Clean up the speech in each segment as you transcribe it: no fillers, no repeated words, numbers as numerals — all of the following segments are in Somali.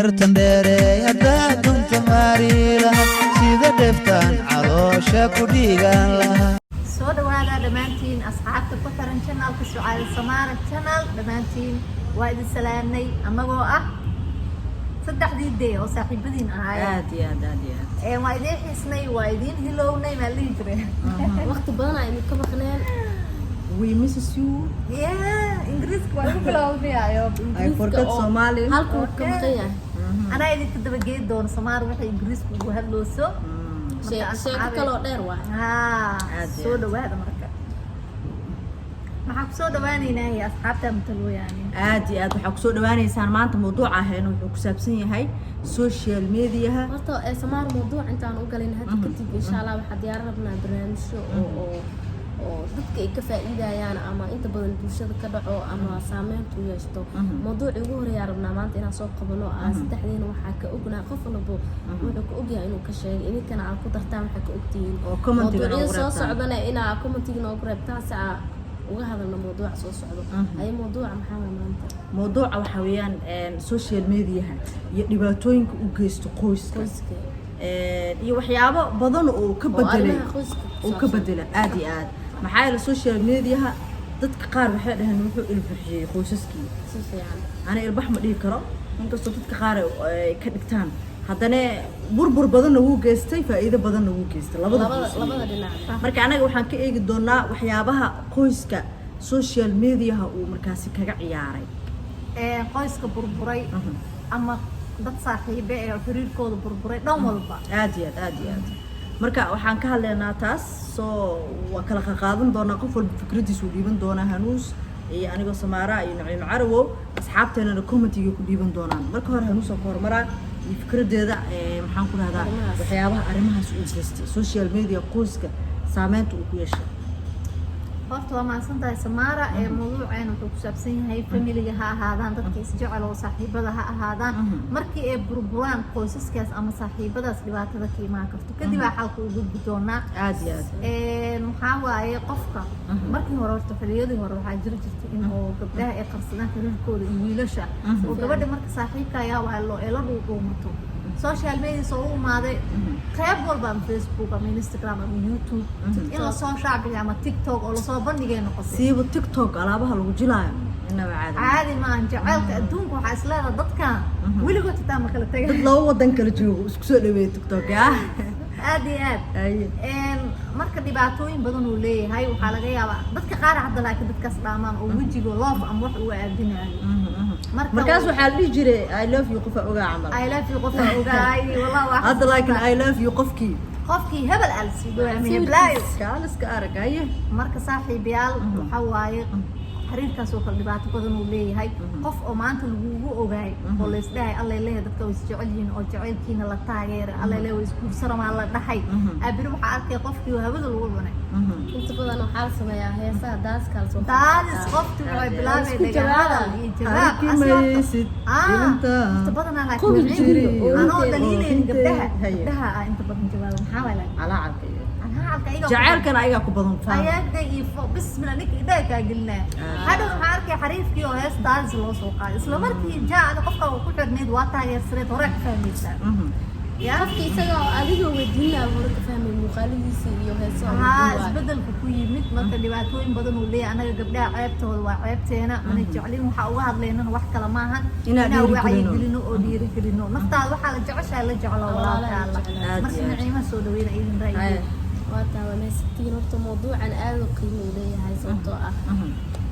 tandere hadda dunta marilaha sida deftan caloosha ku dhiigan laha soo dhawaada dhamaantiin asxaabta ku xiran channelka Su'aal Samaara channel dhamaantiin waa idin salaamnay anagoo ah saddexdii day oo saaxiibadiin ahay aad waa idin xisnay waa idin hilownay ma lihi jiray waqti badan ay ka maqneen we miss you English waa ugu bilowdayo I forgot Somali halku ka maqan ana idin daba geed doon Soomaali waxa English ugu hadlooso sheeko kale oo dheer waa soo dhawaada marka maxaa ku soo dhawaanaynaa asxaabta matalooyaan aad waxa ku soo dhawaanaysaan maanta mawduuca ahayna wuxuu ku saabsan yahay social media horta Soomaali mawduuc intaan u galin hadda kadib insha Allah waxa diyaar rabnaa barnaamijyo oo dadka ay ka faa'iidayaan ama inta badan bulshada ka dhaco ama saameyntu yeeshto mawduuca ugu horeeya rabnaa maanta inaan soo qabano saddexdeena waxa ka ognaa qof walba wuxuu ku ogyahay inuu ka sheego idinkana aan ku dartaan waxa ka ogtiin oo commentiga soo socdana inaa commentiga noogu reebtaan saa uga hadalno mawduuca soo socdo ay mawduuca maxaa maanta mawduuca waxa weeyaan social media iyo dhibaatooyinka u geysto qoyska iyo waxyaabo badan oo ka bedela aad maxaa la social media dadka qaar waxay dhahaan wuxuu ilbixiyay qoysaskii si fiican ana ilbax ma dhigi karo inkastoo dadka qaar ay ka dhigtaan haddana burbur badan uu geystay faa'iido badan uu geystay labada dhinac marka anaga waxaan ka eegi doonaa waxyaabaha qoyska social media uu markaasi kaga ciyaaray qoyska burburay ama dad saaxiibo ee xiriirkooda burburay dhan walba aad marka waxaan ka hadlaynaa taas soo waa kala qaadan doonaa qof walba fikradiisu dhiiban doonaa Hanuus iyo anigoo Samaara iyo Naciim Carawo asxaabteena commentiga ku dhiiban doonaan marka hore Hanuus oo hormaraa fikradeeda maxaan ku rahdaa waxyaabaha arrimahaas u jeestay social media qoyska saameynta uu ku yeeshay horta waa maasantahay Samaara mawduuceen wuxuu ku saabsan yahay familiga ha ahaadaan dadka isjecel oo saaxiibada ha ahaadaan markii ay burburaan qoysaskaas ama saaxiibadaas dhibaatada ka imaan karto kadib waxa xalku ugu guddoonaa aad maxaa waaye qofka markii hore horta xiliyadii hore waxaa jirtay in oo gabdhaha ay qarsadaan xiriirkooda iyo wiilasha oo gabadha marka saaxiibka ayaa waa loo dhuumato social media soo umaaday qayb walba Facebook ama Instagram ama YouTube in la soo shaabiyo ama TikTok oo la soo bandhigay noqotay siiba TikTok alaabaha lagu jilaayo inaba caadi ma jaceelka adduunka waxa isleedahay dadka weligood xitaa ma kala tagay dad laba wadan kala joogo isku soo dhaweeyay TikTok aad marka dhibaatooyin badan uu leeyahay waxa laga yaabaa dadka qaar hadda laakiin dadkaas dhaamaan oo wajiga love ama wax uu aadinayo markaas waxa la dhigi jiray I love you qof ogaa camal I love you qof ogaay wallahi hadda laakiin I love you qofkii hebel alsi doamay blaayo kaaliska aragaya marka saaxiibayaal waxa waaye xiriirkaas oo kala dhibaato badan uu leeyahay qof oo maanta lagu ogaay oo la isdhahay alla ilaahay dadka way jecel yihiin oo jaceylkiina la taageero alla ilaahay way isku sarama la dhaxay abir waxa arkay qofkii hawada lagu cunay inta badan waxa la sameeyaa heesaha daaskaal soo daas qoftu way bilaabay dhagahada iyo jawaab inta badan aan laakiin anoo daliileen gabdhaha inta badan jawaab maxaa wala alaacabka jaceelkan ayaga ku badan ayaga iyo bismillah nik idaa ka gelnaa hada waxa arkay xariifkii oo heestaas loo soo qaaday isla markii jaacada qofka uu ku xirneed waa taageersaneed hore ka fahmaysaa qofkii isaga adiga weydiinaa hore ka fahmay muuqaaladiisa iyo heesaha isbedelka ku yimid marka dhibaatooyin badan uu leeyahay anaga gabdhaha ceebtooda waa ceebteena mana jeclin waxa uga hadlaynana wax kala maahan inaa wacyigelino oo dhiirigelino naftaada waxaa la jeceshahay la jeclo walaalkaa marka Naciima soo dhaweyna idin raayay وتعاونستين horta mawduucan aad u qiimo u leeyahay sababtoo ah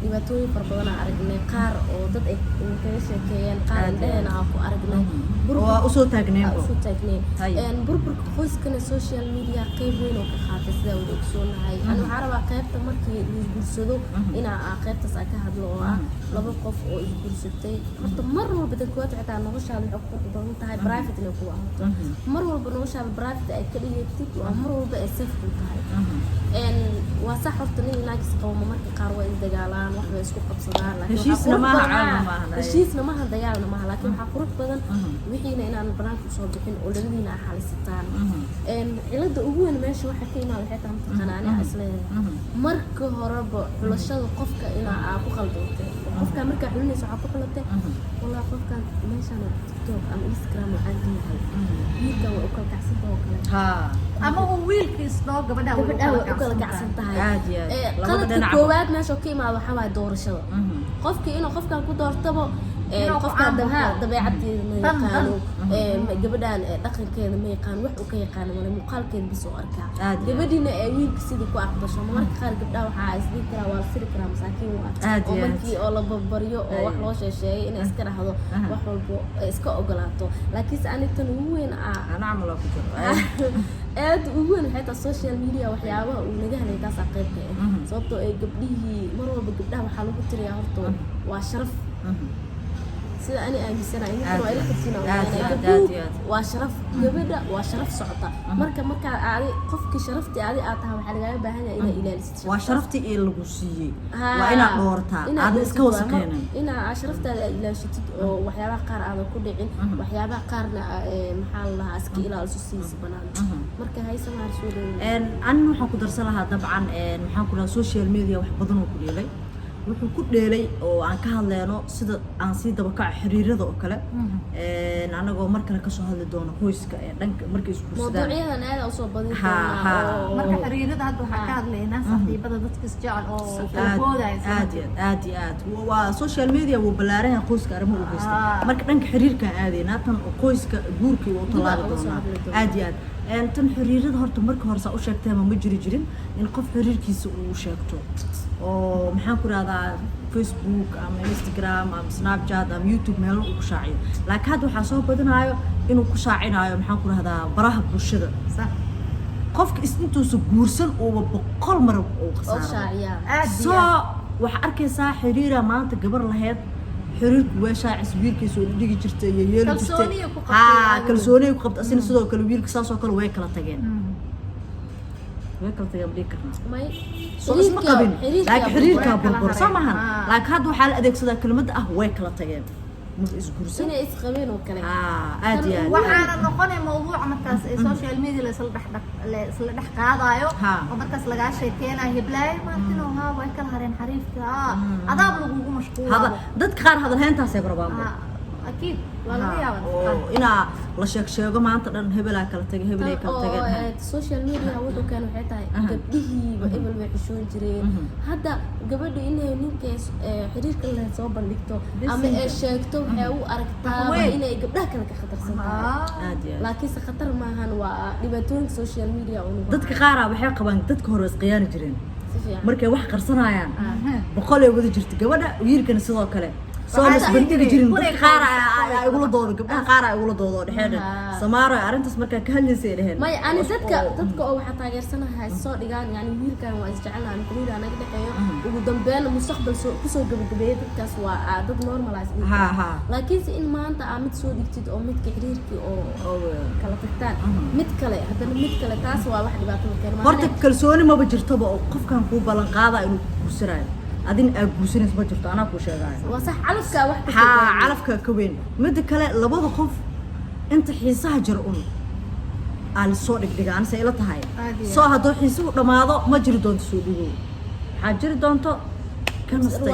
dhibaatooyin farbadana aragnay qaar oo dad ay kaga sheekeeyeen qaar dheena aan ku aragnay u soo taagneen burburka qoyskana social media qayb weyn oo ka qaatay sida uu ogsoonahay aan waxa rabaa qaybta markii la guursado inaa qaybtaas ka hadlo oo ah laba qof oo is guursatay horta mar walba dadku waxa xitaa noloshaada waxay ku badan tahay private la ku ahaato mar walba noloshaada private ay ka dhigtid waa mar walba ay safe tahay waa sax horta nin naagis qowmo markii qaar way dagaalaan wax way isku qabsadaan laakiin heshiisna maaha dagaalna maaha laakiin waxa qurux badan wixiina inaan banaanka soo bixin oo labadiina xalisataan cilada ugu weyn meesha waxa ka imaado waxay tahay qanaani isleeyahay marka horeba xulashada qofka inaa ku qaldoonto qofka marka xulinayso waxa ku xulatay wallahi qofkan meeshan TikTok ama Instagram waxaan leeyahay wiilka waa u kala kacsan oo kale ama uu wiilkiis noo gabadha u kala kacsan tahay qaladka koowaad meesha ka imaado waxa waa doorashada qofkii inuu qofkan ku doortabo qofka dabeecaddeeda ma yaqaano gabadhan dhaqankeeda ma yaqaan wax uu ka yaqaan wala muuqaalkeeda bisoo arkaa gabadhina wiilka sidii ku aqbasho marka qaar gabdhaha waxa isdii kara waa sir kara masaakiin oo markii oo la babariyo oo wax loo sheesheeyay inay iska raxdo wax walbo iska ogolaato laakiin anitan ugu weyn ana amal ku jiro aad ugu weyn xitaa social media waxyaabaha uu naga helay taas qaybka sababtoo ay gabdhihii mar walba gabdhaha waxa lagu tiriyaa horto waa sharaf sida ani aaminsanahay inta waa ila xigsiina waa sharaf gabadha waa sharaf socota marka aad qofkii sharaftii aad tahay waxa laga baahan yahay inaad ilaalisid waa sharaftii ee lagu siiyay waa inaad doortaa aad iska wasaqeenin inaad sharaftaada ilaashitid oo waxyaabaha qaar aad ku dhicin waxyaabaha qaarna maxaa la lahaa iska ilaaliso si banaan marka haysan har soo aan waxaan ku darsan lahaa dabcan waxaan ku lahaa social media wax badan oo ku dheelay wuxuu ku dheelay oo aan ka hadlayno sida aan sii daba kac xiriirada oo kale anagoo mar kale ka soo hadli doono qoyska dhanka markay isku sidaan mawduucyadan aad u soo badin doonaa marka xiriirada hadda waxa ka hadlaynaa saaxiibada dadka isjecel oo foodaysa aad waa social media wuu balaaran qoyska arrimo u geysta marka dhanka xiriirka aadayna tan qoyska guurkii uu talaabi doonaa aad tan xiriirada horta marka hore saa u sheegtay ma jirin in qof xiriirkiisa uu sheegto oo maxaan ku raahdaa Facebook ama Instagram ama Snapchat ama YouTube meel uu ku shaaciyo laakiin hadda waxa soo badanayo inuu ku shaacinayo maxaan ku raahdaa baraha bulshada sax qofka intuusu guursan oo 100 mar oo soo waxa arkaysaa xiriira maanta gabar lahayd xiriirku waa shaacis wiilkiisa oo dhigi jirtay iyo yeeli jirtay kalsooni ku qabta asina sidoo kale wiilka saas oo kale way kala tageen may isma qabin laakiin xiriirka burbur samahan laakiin hadda waxaa la adeegsadaa kelmadda way kala tageen mid isguursan inay isqabeen oo kale aad waxaana noqonay mawduuca markaas ee social media la isla dhex qaadayo oo markaas laga sheekeenayo heblaay maantino way kala hareen xariifka adaab lagu mashquulay dadka qaar hadal heentaas ay rabaan أكيد ولا يا إنا لا شيء ما أنت لأن هبلا كلا تجي هبلا كلا تجي السوشيال ميديا ودو كانوا حتى قبله وقبل وحشون جرين هذا قبل إنه نيكس حرير كله صوب الليكتو أما شيكتو هو أركتها وإنه قبله كلا كخطر سنة لكن سخطر ما هن ولبتون السوشيال ميديا ضدك قارة بحق بان ضدك هو قيان جرين مركي واحد قرصنا يعني بقول يا ودي جرت قبله ويركن سوا كله سوالف بنتي جرين قارة يقولوا دور قبلها قارة يقولوا دور دحين سمارة أرنتس مركا كهل يصيرهن ما أنا تدك أو حتى غير سنة هاي الصوت يعني يعني ويل كان وإسجعلنا عن كلنا أنا كده حيو وقدام بين المستقبل سو قبل كسوا عدد نورماليز لكن إن ما أنت عملت سو دكتور أو مت كحرير أو كلا تكتان مت كلا هذا مت كلا تاسوا واحد بعطيه كلمة مرتك كلسوني ما بجرتبه أو قف كان فوق بلنقاضة إنه بسرعة أدين أبوسين اسمه جرت أنا بوشة جاي. وصح علفك واحد. علفك كوين. مد كلا لبض خوف. أنت حيسها جرؤون. على الصور دقيقة أنا سئلت هاي. صو هذا حيسو لما هذا ما جري دون تسويه. حجري دون تو. كم مستي.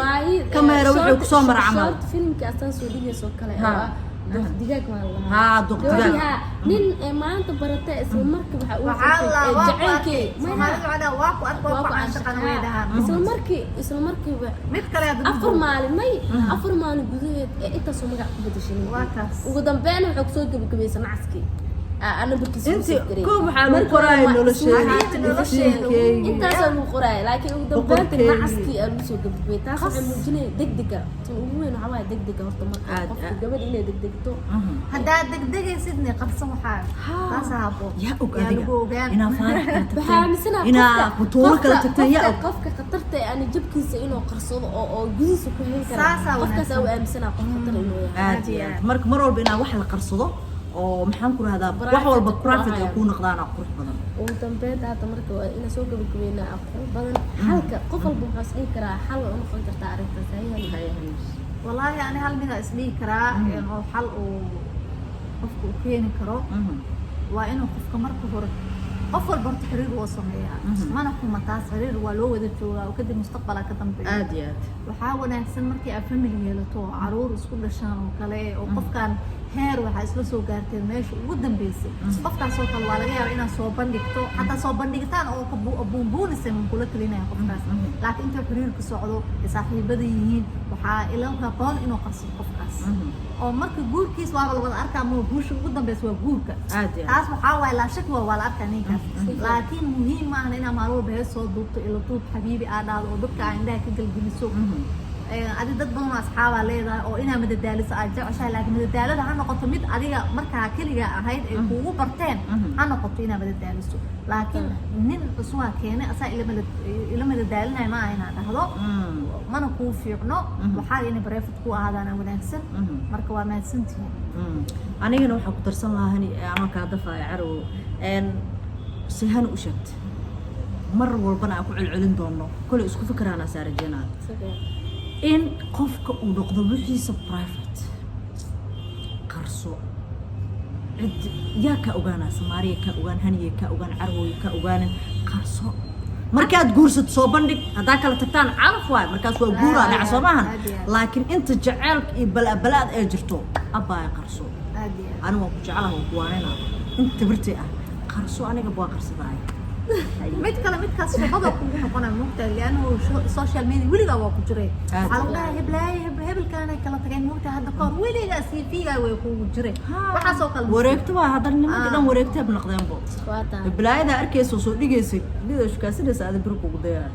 كم يروح يكسر عمل. فيلم كأسان سوري سو كلا. دقيقة ها دقيقة. نين ما أنت برتة اسم مركب جعلك ما هذا واقو عن شقنا ويدها اسم مركب متكلا أفر مالي أفر مالي بجد إنت سمعت بدشين واكس وقدام بينه حكسوك بكبيس معسكي أنا بكسر أنت كم حال قراءة أنت أصلا قراءة لكن قدام بينه معسكي أنا بسوق بكبيس تاسع الموجين دقدقة وين عواي دقدقة هرتم قبل إني دقدقته هذا دقدقة سيدني قرص محال تاسعبو يا أوكي أنا فارق بحامسنا أنا بطولة كلا تتيا قفك خطرت أنا جبك سينو قرصه أو جزء كله كذا قفك سوي أمسنا قفك إنه عادي مرة بينا واحد قرصه oo maxaan ku rahdaa wax walba profit ay ku noqdaan qurux badan oo dambeeda hada marka ina soo gabagabeena qurux badan halka qof walba wuxuu isdhihi karaa xal oo noqon karta arrintaas ayay wallahi ani hal mid isdhihi karaa oo xal oo qofku keeni karo waa inuu qofka marka hore qof walba horta xiriir wuu sameeyaa mana xuma taas xiriir waa loo wada joogaa oo kadib mustaqbalka ka dambeeya aad iyo aad waxaa wanaagsan markii aad family yeelato oo caruur isku dhashaan oo kale oo qofkan heer waxaa isla soo gaarteen meesha ugu dambeysay qofkaas oo kale waa laga yaabaa inaad soo bandhigto xataa soo bandhigitaan oo buunbuunisa man kula talinaya qofkaas laakiin inta xiriirka socdo saaxiibada yihiin waxaa ila haboon inuu qabsado qofkaas oo marka guurkiis waa la wada arkaa ma guusha ugu dambeysa waa guurka taas waxaa waaye laa shaki waa la arkaa ninkaas laakiin muhiim ma aha inaad maalin walba hees soo duubto ila duub xabiibi aad dhahdo oo dadka aa indhaha ka gelgeliso adi dad badan oo asxaabaa leedahay oo inaa madadaaliso aad jeceshahay laakiin madadaalada ha noqoto mid adiga markaa keliga ahayd ay kuugu barteen ha noqoto inaa madadaaliso laakiin nin cusubaa keenay asaa ila madadaalinaya ma aha inaad dhahdo mana kuu fiicno waxaa inay bareefad ku ahaadaana wanaagsan marka waa mahadsantihiin anigana waxaa ku darsan lahaa ama kaa dafaya Carawow si han u sheegta mar walbana aan ku celcelin doono kole isku fikiraana saarajeenaa in qofka uu noqdo wixiisa private qarso cid yaa ka ogaana Soomaaliya ka ogaan Haniye ka ogaan Carawow ka ogaan qarso markaad guursato soo bandhig hadaa kala tagtaan calaf waay markaas waa guura dhac Soomahan laakiin inta jaceelka iyo balabalaad ay jirto abaa qarso anu waa ku jecelahay ku waanina inta birtay ah qarso aniga baa qarsaday mid kale midkaas shaqada ku noqonaa mugta liano social media weliga waa ku jiray waxa hebelkaan ay kala tageen mugta hadda koor weliga CV-ga way ku jiray waxa soo kala wareegto waa hadda nimanka dhan wareegtay noqdeen bo bilaayada arkayso soo dhigaysay lido shukaasidaysa aad bir ku gudayaa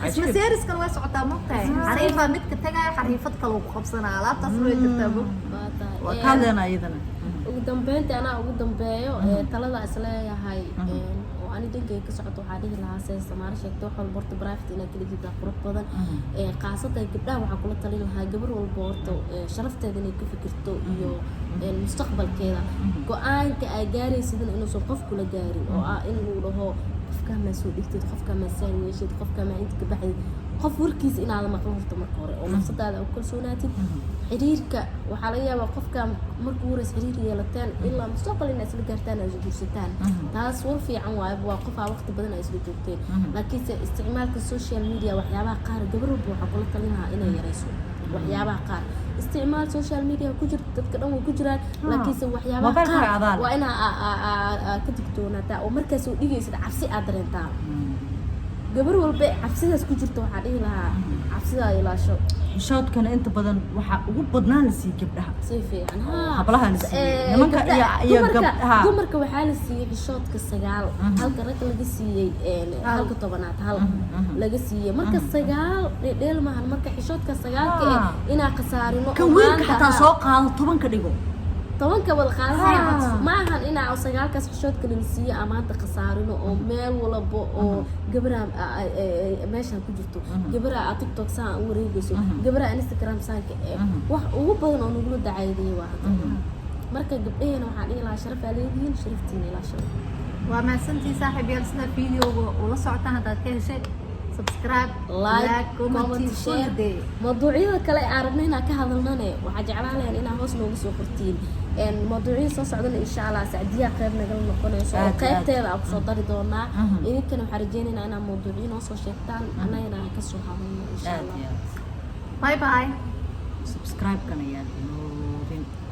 isma series kan way socotaa mugta xariifa midka tagay xariifad kale ku qabsanaa alaabtaas way jirtaa waa kaalena ayadana ugu dambeyntii anaa ugu dambeeyo talada isleeyahay ani dhankay ka socoto waxaa dhihi lahaa say Soomaali sheegto wax walba horta private inay kala jirtaa qurux badan qaasatan gabdhaha waxaa kula talin lahaa gabar walba horta sharafteeda inay ka fikirto iyo mustaqbalkeeda go-aanka ay gaaraysid inuusan qof kula gaarin oo ah in uu dhaho qofka ma soo dhigtid qofka ma saan yeeshid qofka ma inta ka baxay qof warkiisa inaad maqlo horta marka hore oo nafsadaada u kalsoonaatid xiriirka waxaa laga yaabaa qofka markuu horeys xiriir yeelateen ilaa mustaqbal inaad isla gaartaan aad guursataan taas war fiican waaye waa qofaa waqti badan ay isla joogteen laakiinse isticmaalka social media waxyaabaha qaar gabar walba waxaa kula talin lahaa inay yarayso waxyaabaha qaar isticmaal social media ku jirta dadka dhan way ku jiraan laakiinse waxyaabaha qaar waa inaa ka digtoonataa oo markaas oo dhigaysid cabsi aad dareentaa gabar walba cabsidaas ku jirta waxaa dhihi lahaa cabsidaa ilaasho xishoodkana inta badan waxaa ugu badnaan la siiyay gabdhaha si fiican hablaha la siiyay nimanka iyo gabdhaha dumarka waxaa la siiyay xishoodka 9 halka rag laga siiyay halka 10aad hal laga siiyay marka 9 dheel maahan marka xishoodka 9 inaa qasaarino ka wiilka xataa soo qaado 10 ka dhigo 10 ka wada qaadaysa ma ahan inaa 9kaas xishoodka la siiyay amaanta qasaarino oo meel walba oo gabadha meesha ku jirto gabadha TikTok saan u wareegayso gabadha Instagram saan ka wax ugu badan oo nagu dacaydiyay waa marka gabdhaheena waxaan dhihi lahaa sharaf ay leeyihiin sharaftiina ilaasho waa mahadsantii saaxiibayaal sida fiidiyowga ula socotaan haddaad ka heshay subscribe like comment share mawduucyada kale aan rabnay inaan ka hadalnane waxaa jeclaan lahayn inaa hoos noogu soo qortiin mawduucyada soo socdana insha Allah Saacadiya qayb naga noqonayso oo qaybteeda aan kusoo dari doonaa idinkana waxaan rajeynaynaa inaa mawduucyo noo soo sheegtaan anagana ka soo hadalno insha Allah bye bye subscribe kana yaa